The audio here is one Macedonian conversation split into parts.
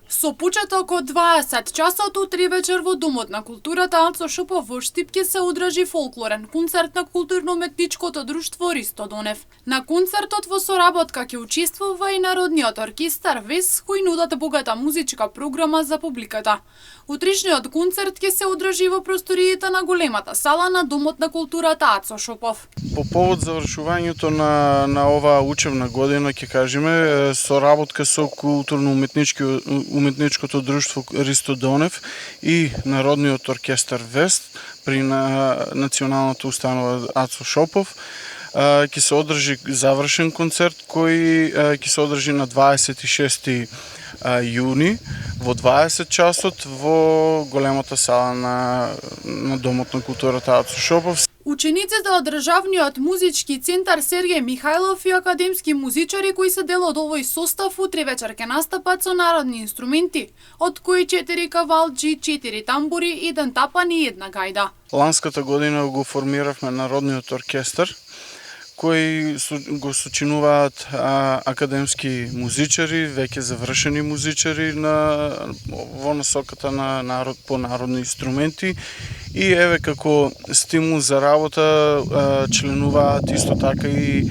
Со почеток од 20 часот утре вечер во Домот на културата Ацо Шопов во Штип ќе се одржи фолклорен концерт на културно-уметничкото друштво Ристо Донев. На концертот во соработка ќе учествува и Народниот оркестар ВЕС, кои нудат богата музичка програма за публиката. Утришниот концерт ќе се одржи во просториите на големата сала на Домот на културата Ацо Шопов. По повод завршувањето на оваа учебна година, ќе кажеме, соработка со културно-уметничкото друштво Ристо Донев и Народниот оркестар ВЕС при Националната установа Ацо Шопов, ќе се одржи завршен концерт кој ќе се одржи на 26 јуни во 20 часот во големата сала на Домот на културата Ацо Шопов. Учениците од Државниот музички центар Сергеј Михајлов и академски музичари кои се дел од овој состав утре вечер ќе настапат со народни инструменти, од кои 4 кавалџи, 4 тамбури, 1 тапан и 1 гајда. Ланската година го формиравме Народниот оркестар, кои го сочинуваат академски музичари, веќе завршени музичари во насоката на по народни инструменти, и еве како стимул за работа членуваат исто така и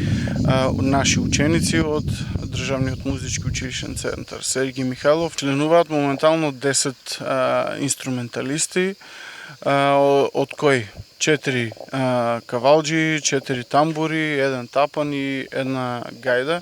наши ученици од Државниот музички училишен центар Сергеј Михајлов. Членуваат моментално 10 инструменталисти, од кои 4 кавалџи, 4 тамбури, 1 тапан и 1 гајда,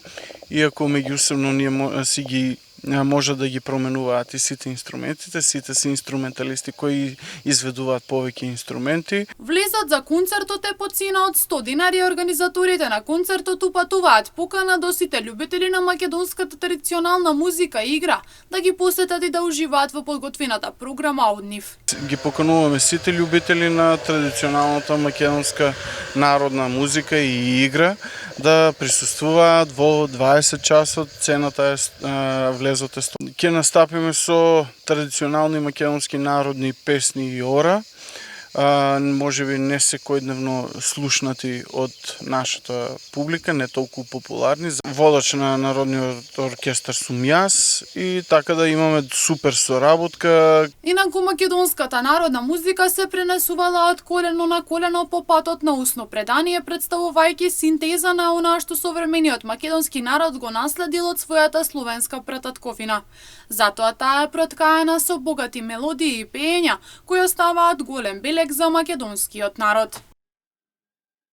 иако меѓусебно ние си ги може да ги променуваат и сите инструментите, сите се инструменталисти кои изведуваат повеќе инструменти. Влезот за концертот е по цена од 100 динари. Организаторите на концертот упатуваат покана до сите љубители на македонската традиционална музика и игра да ги посетат и да уживаат во подготвената програма од нив. Ги покануваме сите љубители на традиционалната македонска народна музика и игра да присуствуваат во 20 часот. Цената е влезот е 100. Ќе настапиме со традиционални македонски народни песни и ора, можеби не секојдневно слушнати од нашата публика, не толку популарни. Водач на Народниот оркестар сум јас и така да имаме супер соработка. Инаку македонската народна музика се пренесувала од колено на колено по патот на усно предание, представувајќи синтеза на она што современиот македонски народ го наследил од својата словенска прататковина. Затоа таа е проткаена со богати мелодии и пеења кои оставаат голем белег за македонскиот народ.